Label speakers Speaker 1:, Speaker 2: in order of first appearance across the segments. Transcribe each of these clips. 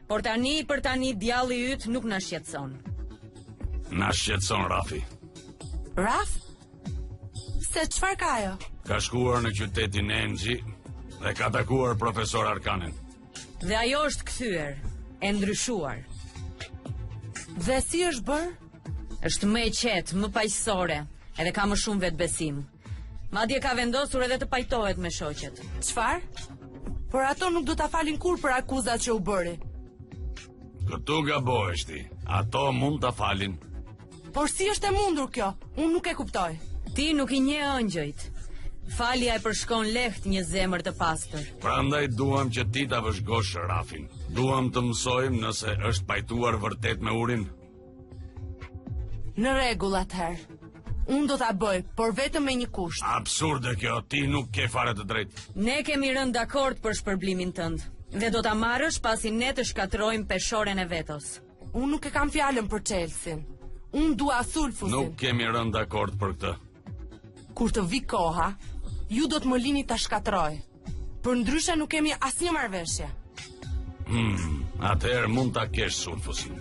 Speaker 1: Por tani për tani djalli yt nuk na shqetëson.
Speaker 2: Na shqetëson Rafi.
Speaker 3: Raf? Se çfarë ka ajo?
Speaker 2: Ka shkuar në qytetin Enxhi dhe ka takuar profesor Arkanin.
Speaker 1: Dhe ajo është kthyer, e ndryshuar.
Speaker 3: Dhe si është bërë?
Speaker 1: Është më e qetë, më paqësore, edhe ka më shumë vetbesim. Madje ka vendosur edhe të pajtohet me shoqet.
Speaker 3: Çfarë? Por ato nuk do ta falin kur për akuzat që u bëri.
Speaker 2: Këtu gabohesh ti. Ato mund ta falin.
Speaker 3: Por si është e mundur kjo? Unë nuk e kuptoj.
Speaker 1: Ti nuk i njeh ëngjëjt. Falja e përshkon lehtë një zemër të pastër.
Speaker 2: Prandaj duam që ti ta vëzhgosh Rafin. Duam të mësojmë nëse është pajtuar vërtet me urin.
Speaker 3: Në rregull atëherë. Unë do ta bëj, por vetëm me një kusht.
Speaker 2: Absurde kjo, ti nuk ke fare të drejtë.
Speaker 1: Ne kemi rënë dakord për shpërblimin tënd. Dhe do ta marrësh pasi ne të shkatrojmë peshoren e vetos.
Speaker 3: Unë nuk e kam fjalën për Chelsin. Unë dua sulfusin.
Speaker 2: Nuk kemi rënë dakord për këtë.
Speaker 3: Kur të vi koha, ju do të më lini ta shkatroj. Për ndryshe nuk kemi asnjë marrëveshje.
Speaker 2: Atëherë mund ta kesh sulfusin.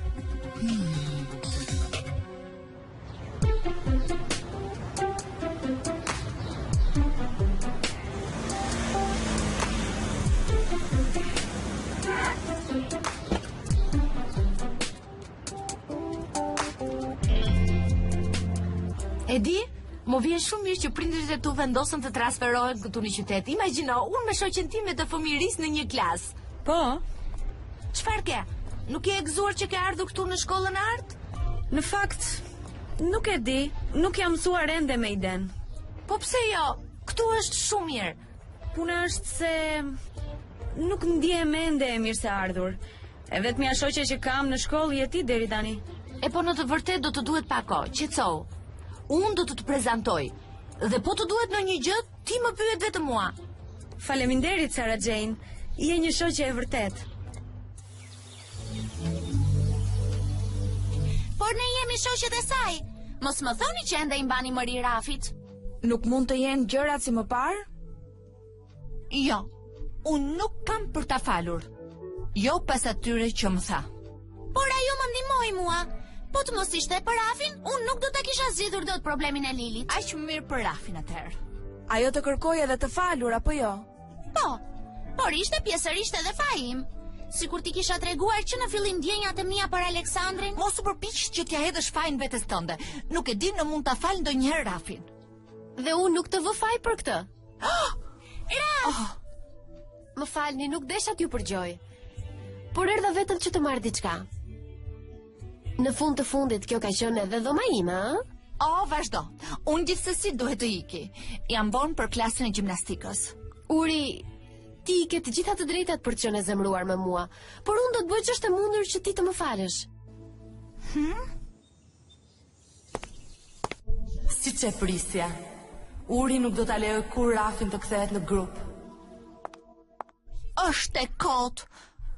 Speaker 4: E di, më vjen shumë mirë që prindërit e tu vendosën të transferohen këtu në qytet. Imagjino, unë me shoqen time të fëmijërisë në një klas.
Speaker 1: Po,
Speaker 4: Çfarë ke? Nuk je e gëzuar që ke ardhur këtu në shkollën e art?
Speaker 1: në fakt, nuk e di, nuk jam mësuar ende me iden.
Speaker 4: Po pse jo? Këtu është shumë mirë.
Speaker 1: Puna është se nuk ndjehem ende e mirë se ardhur. E vetmja shoqe që kam në shkollë je ti deri tani.
Speaker 4: E po në të vërtet do të duhet pak kohë, qetësou. Unë do të prezantoj. Dhe po të duhet në një gjë, ti më pyet vetëm mua.
Speaker 1: Faleminderit Sarah Jane, je një shoqe e vërtet.
Speaker 4: Por ne jemi shoqet e saj. Mos më thoni që ende i mbani mëri Rafit.
Speaker 5: Nuk mund të jenë gjërat si më parë?
Speaker 6: Jo, unë nuk kam për ta falur. Jo pas atyre që më tha.
Speaker 4: Por ajo më ndihmoi mua. Po të mos ishte për Rafin, unë nuk do ta kisha zgjidhur dot problemin e Lilit.
Speaker 6: Aq më mirë për Rafin atëherë.
Speaker 5: Ajo të kërkoj edhe të falur, apo jo?
Speaker 4: Po, por ishte pjesërisht edhe faji im. Sikur ti kisha treguar që në fillim ndjenjat e mia për Aleksandrin.
Speaker 6: Mos u përpiq që t'ja hedhësh fajin vetes tënde. Nuk e di në mund ta fal ndonjëherë Rafin.
Speaker 7: Dhe unë nuk të vë faj për këtë.
Speaker 4: Raf!
Speaker 7: Më falni, nuk desha t'ju përgjoj. Por erdha vetëm që të marrë diçka. Në fund të fundit, kjo ka qenë edhe dhoma ime, a?
Speaker 6: Vazhdo. Unë gjithsesi duhet të iki. Jam vonë për klasën e gjimnastikës.
Speaker 7: Uri, ti ke të gjitha të drejtat për të qenë e zemruar me mua, por unë do të bëj ç'është e mundur që ti të më falësh.
Speaker 3: Siç e prisja. Uri nuk do ta lejoj kur Rafin të kthehet në grup.
Speaker 6: Është e kot.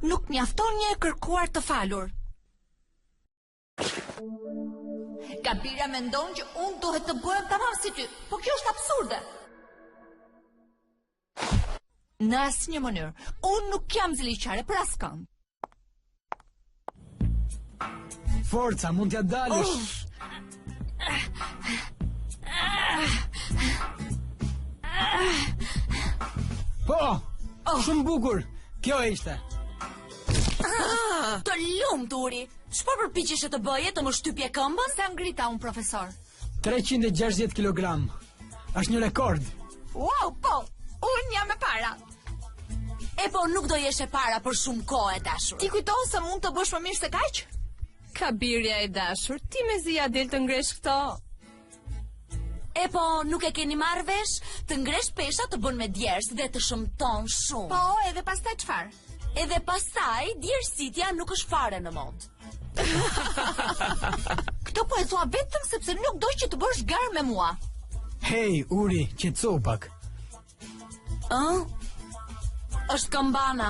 Speaker 6: Nuk mjafton një e kërkuar të falur. Gabira mendon që unë duhet të bëhem tamam si ty, po kjo është absurde. Në asnjë mënyrë, unë nuk jam ziliqare për askënd.
Speaker 8: Forca, mund t'ja dalësh. Po, shumë bukur. Kjo ishte.
Speaker 4: Të lumt, Uri. Çfarë përpiqesh të bëje, të më shtypje këmbën?
Speaker 6: Sa ngrita unë, profesor?
Speaker 8: 360 kg. Është një rekord.
Speaker 6: Wow, po, unë jam e para.
Speaker 4: E po nuk do jesh e para për shumë kohë e dashur.
Speaker 6: Ti kujton se mund të bësh më mirë se kaq?
Speaker 9: Kabirja e dashur, ti me zi a del të ngresh këto.
Speaker 4: E po nuk e keni marrë vesh, të ngresh pesha të bën me djersë dhe të shëmton shumë.
Speaker 6: Po, edhe pastaj çfarë?
Speaker 4: Edhe pastaj djersitja nuk është fare në mod.
Speaker 6: Këto po e thua vetëm sepse nuk doj që të bësh garë me mua.
Speaker 8: Hej, Uri, qetëso pak.
Speaker 4: Është këmbana.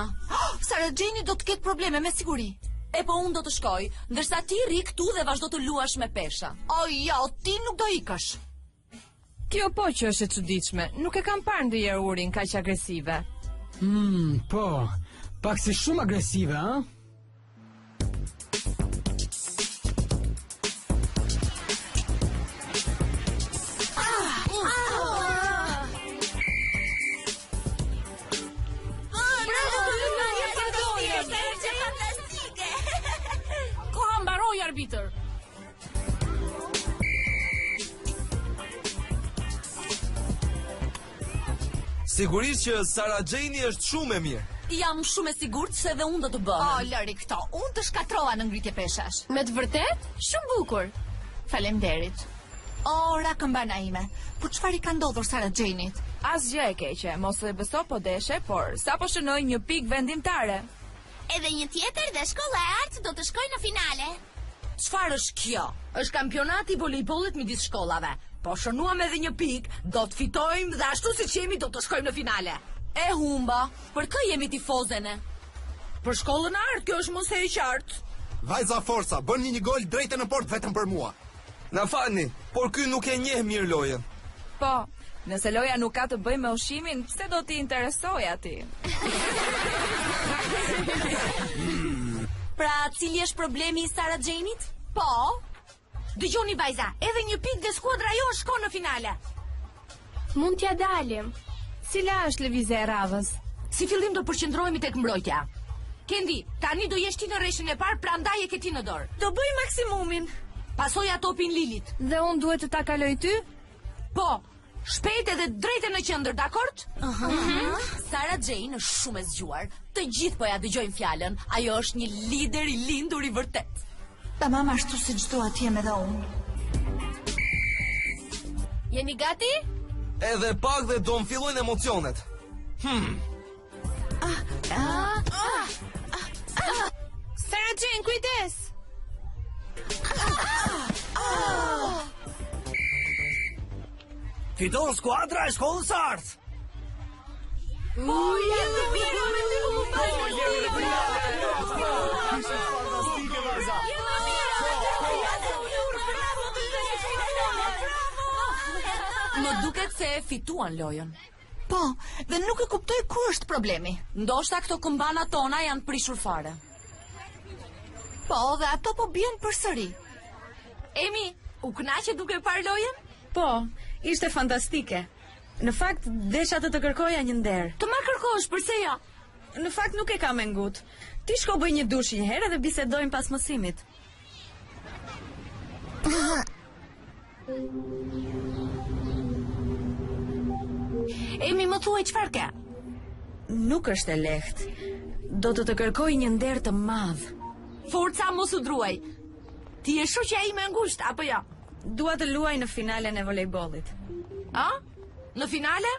Speaker 6: Sarah Jane do të ketë probleme me siguri.
Speaker 4: E po unë do të shkoj, ndërsa ti rri këtu dhe vazhdo të luash me pesha.
Speaker 6: O jo, ti nuk do ikësh.
Speaker 9: Kjo po që është e çuditshme, nuk e kam parë ndonjëherë Urin kaq agresive.
Speaker 8: Po, pak si shumë agresive, a?
Speaker 4: Peter.
Speaker 10: Sigurisht që Sara Jane është shumë e mirë.
Speaker 11: Jam shumë e sigurt se dhe unë do të bëhem.
Speaker 6: O, lëri këto, unë të shkatrova në ngritje peshash.
Speaker 7: Me të vërtet? Shumë bukur.
Speaker 6: Faleminderit. O, rakëmbana ime, por çfarë i ka ndodhur Sara Jane-it?
Speaker 5: Asgjë e keqe, mos e beso po deshe, por sa po shënoj një pikë vendimtare.
Speaker 12: Edhe një tjetër dhe shkolla e artë do të shkojë në finale.
Speaker 11: Çfarë është kjo?
Speaker 3: Është kampionati i volejbollit midis shkollave. Po shënuam edhe një pikë, do të fitojmë dhe ashtu siç jemi do të shkojmë në finale.
Speaker 11: E humba, për kë jemi tifozene?
Speaker 3: Për shkollën e artë, kjo është mos e qartë.
Speaker 10: Vajza Forca, bën një gol drejtë në port vetëm për mua. Na falni, por ky nuk e njeh mirë lojën.
Speaker 5: Po, nëse loja nuk ka të bëjë me ushqimin, pse do t'i interesoj ati?
Speaker 11: Pra, cili është problemi i Sara Jane-it?
Speaker 6: Po. Dëgjoni vajza, edhe një pikë dhe skuadra jo shkon në finale.
Speaker 7: Mund t'ja dalim.
Speaker 4: Cila është lëvizja e radhës?
Speaker 6: Si fillim do përqendrohemi tek mbrojtja. Kendi, tani do jesh ti në rreshtin e parë, prandaj e ke ti në dorë.
Speaker 3: Do bëj maksimumin.
Speaker 6: Pasoja topin Lilit.
Speaker 4: Dhe unë duhet të ta kaloj ty?
Speaker 6: Po, shpejt edhe drejtë në qendër, dakord?
Speaker 11: Sara Jane është shumë e zgjuar. Të gjithë po ja dëgjojnë fjalën. Ajo është një lider i lindur i vërtet.
Speaker 6: Tamam ashtu siç dua të jem edhe unë.
Speaker 7: Jeni gati?
Speaker 10: Edhe pak dhe do më fillojnë emocionet.
Speaker 4: Sara Jane, kujdes!
Speaker 8: Fiton skuadra e shkollës së artë.
Speaker 11: Më duket se e fituan lojën.
Speaker 6: Po, dhe nuk e kuptoj ku është problemi.
Speaker 11: Ndoshta këto këmbana tona janë prishur fare.
Speaker 6: Po, dhe ato po bien përsëri.
Speaker 3: Emi, u kënaqe duke parë lojën?
Speaker 1: Po, ishte fantastike. Në fakt, desha të kërkoja një nder.
Speaker 3: Të ma kërkosh, përse jo?
Speaker 1: Në fakt nuk e kam e ngut. Ti shko bëj një dush një herë dhe bisedojmë pas mësimit.
Speaker 6: Emi, më thuaj çfarë ke?
Speaker 1: Nuk është e lehtë. Do të kërkoj një nder të madh.
Speaker 6: Forca, mos u druaj. Ti je shoqja ime e ngushtë, apo jo?
Speaker 1: Dua të luaj në finalen e volejbollit.
Speaker 3: A? Në finale?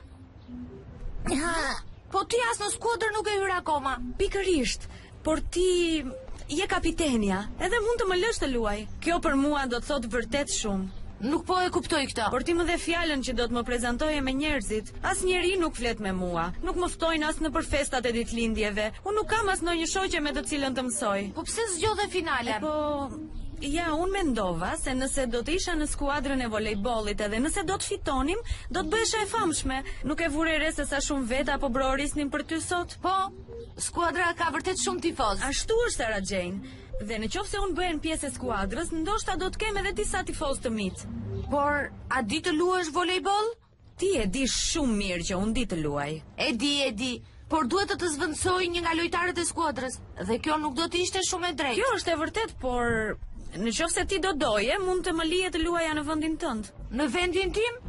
Speaker 3: Po ti as në skuadër nuk e hyr akoma.
Speaker 1: Pikërisht, por ti je kapitenja, edhe mund të më lësh të luaj. Kjo për mua do të thotë vërtet shumë.
Speaker 3: Nuk po e kuptoj këtë.
Speaker 1: Por ti më dhe fjalën që do të më prezantoje me njerëzit. Asnjëri nuk flet me mua. Nuk më ftojnë as në për festat e ditëlindjeve. Unë nuk kam as ndonjë shoqe me të cilën të mësoj.
Speaker 3: Po pse zgjodhe finalen?
Speaker 1: Po, ja, unë mendova se nëse do të isha në skuadrën e volejbollit edhe nëse do të fitonim, do të bëhesha e famshme. Nuk e vure re se sa shumë veta apo brorisnin për ty sot.
Speaker 3: Po, skuadra ka vërtet shumë tifoz.
Speaker 1: Ashtu është Sara Jane. Dhe në qoftë se unë bëhen pjesë e skuadrës, ndoshta do të kem edhe disa tifoz të mit.
Speaker 3: Por, a di të luash volejboll?
Speaker 1: Ti e di shumë mirë që unë di të luaj.
Speaker 3: E di, por duhet të të zvendësoj një nga lojtarët e skuadrës, dhe kjo nuk do të ishte shumë e drejtë.
Speaker 1: Kjo është e vërtet, por në qoftë se ti do doje, mund të më lije të luaja në vendin tënd.
Speaker 3: Në vendin tim?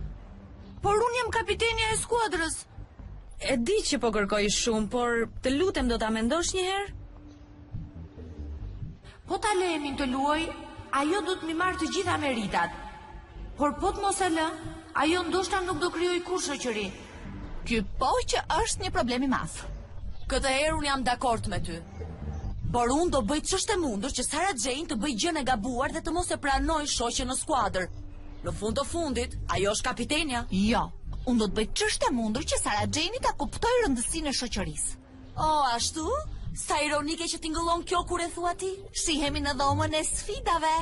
Speaker 3: Por unë jam kapitenja e skuadrës.
Speaker 1: E di që po kërkoj shumë, por të lutem do ta mendosh një herë?
Speaker 6: Po ta lehemin të luaj, ajo do të mi marrë të gjitha meritat. Por po të mos e lë, ajo ndoshta nuk do krijoj kur shoqëri.
Speaker 4: Ky po që është një problem i madh.
Speaker 11: Këtë herë unë jam dakord me ty. Por unë do bëj ç'është e mundur që Sara Jane të bëj gjën e gabuar dhe të mos e pranoj shoqen në skuadër. Në fund të fundit, ajo është kapitenja.
Speaker 4: Jo, unë do të bëj ç'është e mundur që Sara Jane ta kuptoj rëndësinë e shoqërisë.
Speaker 11: O, ashtu? Sa ironike që tingëllon kjo kur e thua ti?
Speaker 4: Shihemi në dhomën e sfidave.